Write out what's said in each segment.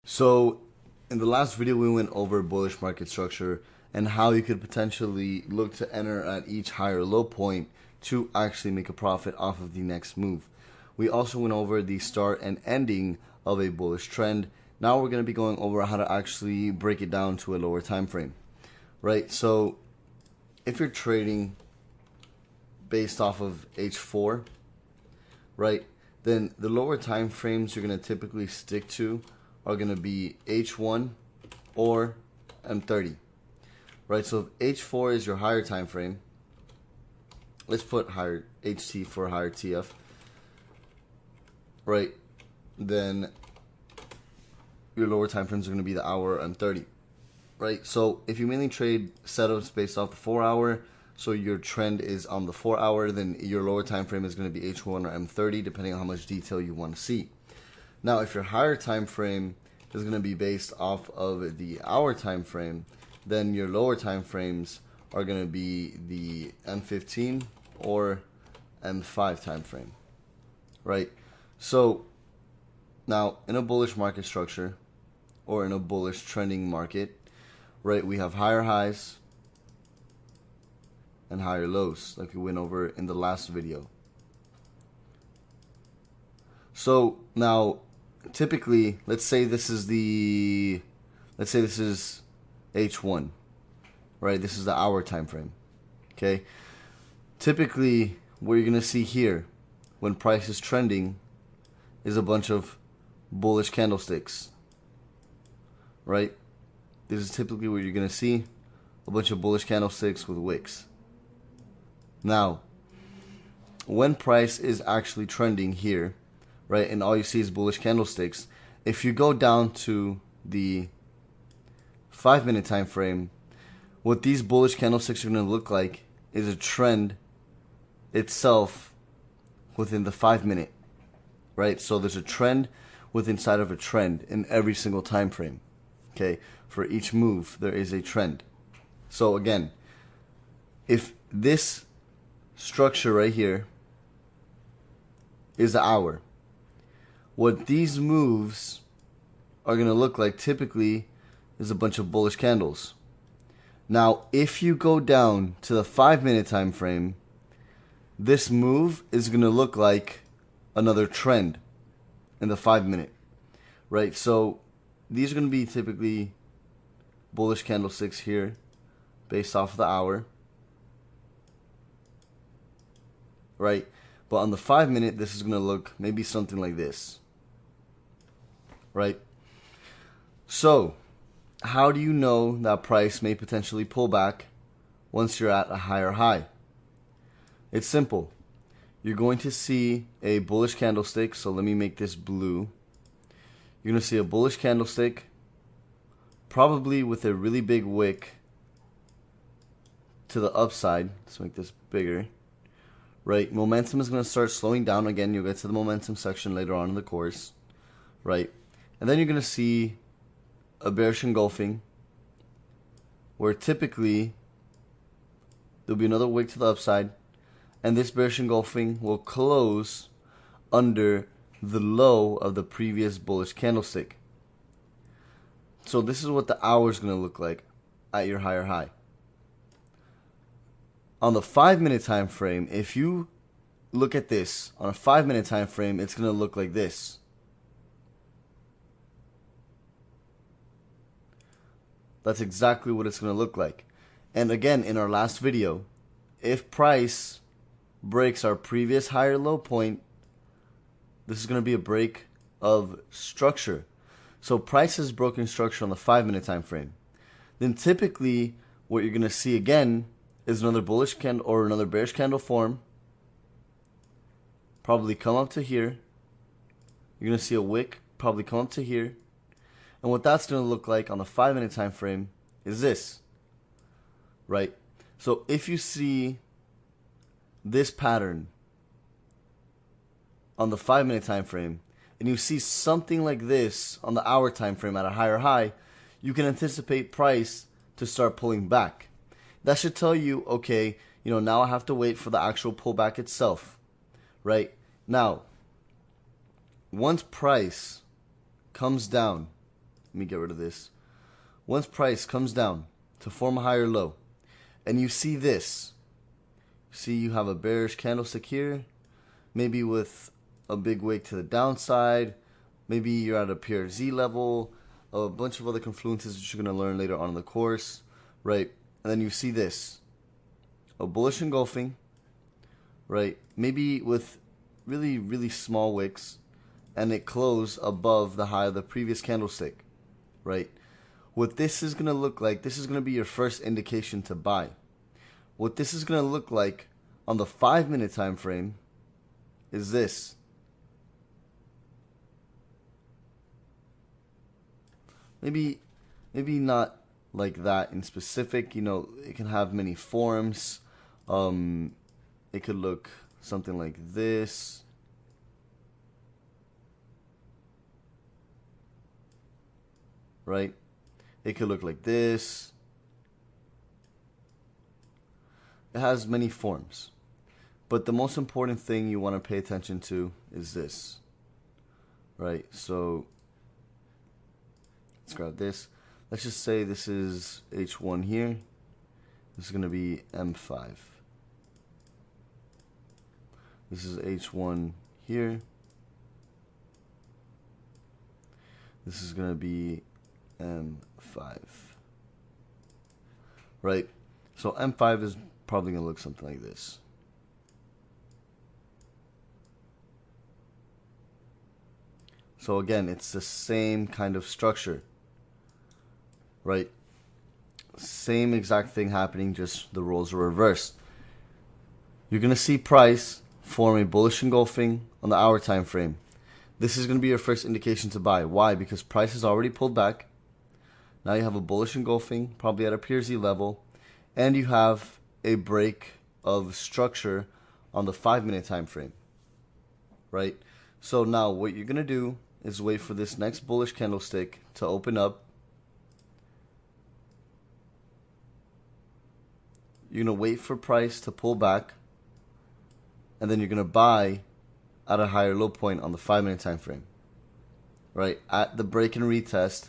So in the last video, we went over bullish market structure and how you could potentially look to enter at each higher low point to actually make a profit off of the next move. We also went over the start and ending of a bullish trend. Now we're going to be going over how to actually break it down to a lower time frame, right? So if you're trading based off of H4, right, then the lower time frames you're going to typically stick to are going to be H1 or M30, right? So if H4 is your higher time frame, let's put higher HT for higher TF, right? Then your lower time frames are going to be the hour M30, right? So if you mainly trade setups based off the 4 hour, so your trend is on the 4 hour, then your lower time frame is going to be H1 or M30, depending on how much detail you want to see. Now, if your higher time frame is going to be based off of the hour time frame, then your lower time frames are going to be the M15 or M5 time frame, right? So now in a bullish market structure or in a bullish trending market, right, we have higher highs and higher lows, like we went over in the last video. So now typically, let's say this is H1, right? This is the hour time frame. Okay. Typically, what you're gonna see here when price is trending is a bunch of bullish candlesticks, right? This is typically what you're gonna see, a bunch of bullish candlesticks with wicks. Now, when price is actually trending here, right, and all you see is bullish candlesticks, if you go down to the 5-minute time frame, what these bullish candlesticks are going to look like is a trend itself within the 5-minute, right? So there's a trend within inside of a trend in every single time frame. Okay, for each move there is a trend. So again, if this structure right here is the hour, what these moves are going to look like typically is a bunch of bullish candles. Now, if you go down to the 5-minute time frame, this move is going to look like another trend in the 5-minute, right? So these are going to be typically bullish candlesticks here based off of the hour, right? But on the 5-minute, this is going to look maybe something like this, right? So how do you know that price may potentially pull back once you're at a higher high? It's simple. You're going to see a bullish candlestick. So let me make this blue. You're going to see a bullish candlestick, probably with a really big wick to the upside. Let's make this bigger. Right, momentum is going to start slowing down again. You'll get to the momentum section later on in the course, right? And then you're going to see a bearish engulfing, where typically there'll be another wick to the upside, and this bearish engulfing will close under the low of the previous bullish candlestick. So this is what the hour is going to look like at your higher high. On the 5-minute time frame, if you look at this on a 5-minute time frame, it's going to look like this. That's exactly what it's going to look like. And again, in our last video, if price breaks our previous higher low point, this is going to be a break of structure. So price has broken structure on the 5-minute time frame. Then typically what you're going to see again is another bullish candle or another bearish candle form, probably come up to here. You're going to see a wick probably come up to here. And what that's going to look like on the 5-minute time frame is this, right? So if you see this pattern on the 5-minute time frame and you see something like this on the hour time frame at a higher high, you can anticipate price to start pulling back. That should tell you, okay, now I have to wait for the actual pullback itself, right? Now, once price comes down me get rid of this. Once price comes down to form a higher low, and you see this, see you have a bearish candlestick here, maybe with a big wick to the downside, maybe you're at a PRZ level, a bunch of other confluences that you're going to learn later on in the course, right? And then you see this, a bullish engulfing, right? Maybe with really, really small wicks, and it closed above the high of the previous candlestick, right? What this is going to look like, this is going to be your first indication to buy. What this is going to look like on the 5-minute time frame is this. Maybe not like that in specific, you know, it can have many forms. It could look something like this. Right? It could look like this. It has many forms. But the most important thing you want to pay attention to is this. Right? So let's grab this. Let's just say this is H1 here. This is going to be M5. This is H1 here. This is going to be M5. Right? So M5 is probably going to look something like this. So again, it's the same kind of structure. Right? Same exact thing happening, just the roles are reversed. You're going to see price form a bullish engulfing on the hour time frame. This is going to be your first indication to buy. Why? Because price has already pulled back. Now you have a bullish engulfing, probably at a PRZ level, and you have a break of structure on the 5-minute time frame. Right? So now what you're going to do is wait for this next bullish candlestick to open up. You're going to wait for price to pull back, and then you're going to buy at a higher low point on the 5-minute time frame. Right? At the break and retest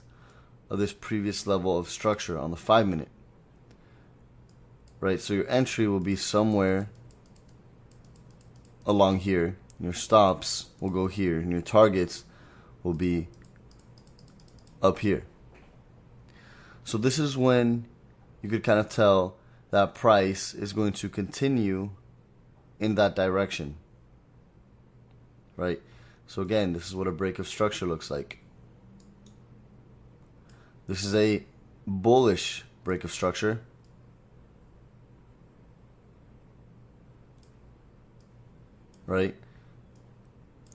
of this previous level of structure on the 5-minute. Right? So your entry will be somewhere along here. Your stops will go here, and your targets will be up here. So this is when you could kind of tell that price is going to continue in that direction. Right? So again, this is what a break of structure looks like. This is a bullish break of structure. Right?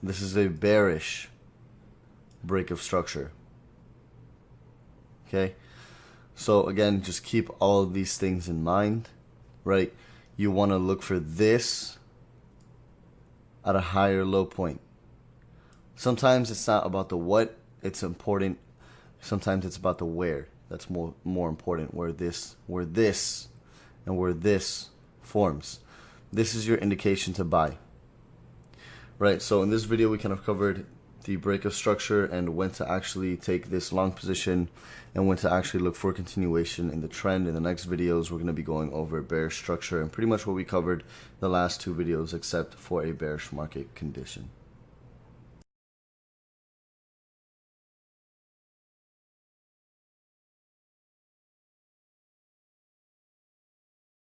This is a bearish break of structure. Okay? So again, just keep all of these things in mind, right? You want to look for this at a higher low point. Sometimes it's not about the what, it's important. Sometimes it's about the where. That's more important, where this and where this forms. This is your indication to buy. Right, so in this video we kind of covered the break of structure and when to actually take this long position and when to actually look for continuation in the trend. In the next videos we're going to be going over bearish structure and pretty much what we covered the last two videos except for a bearish market condition.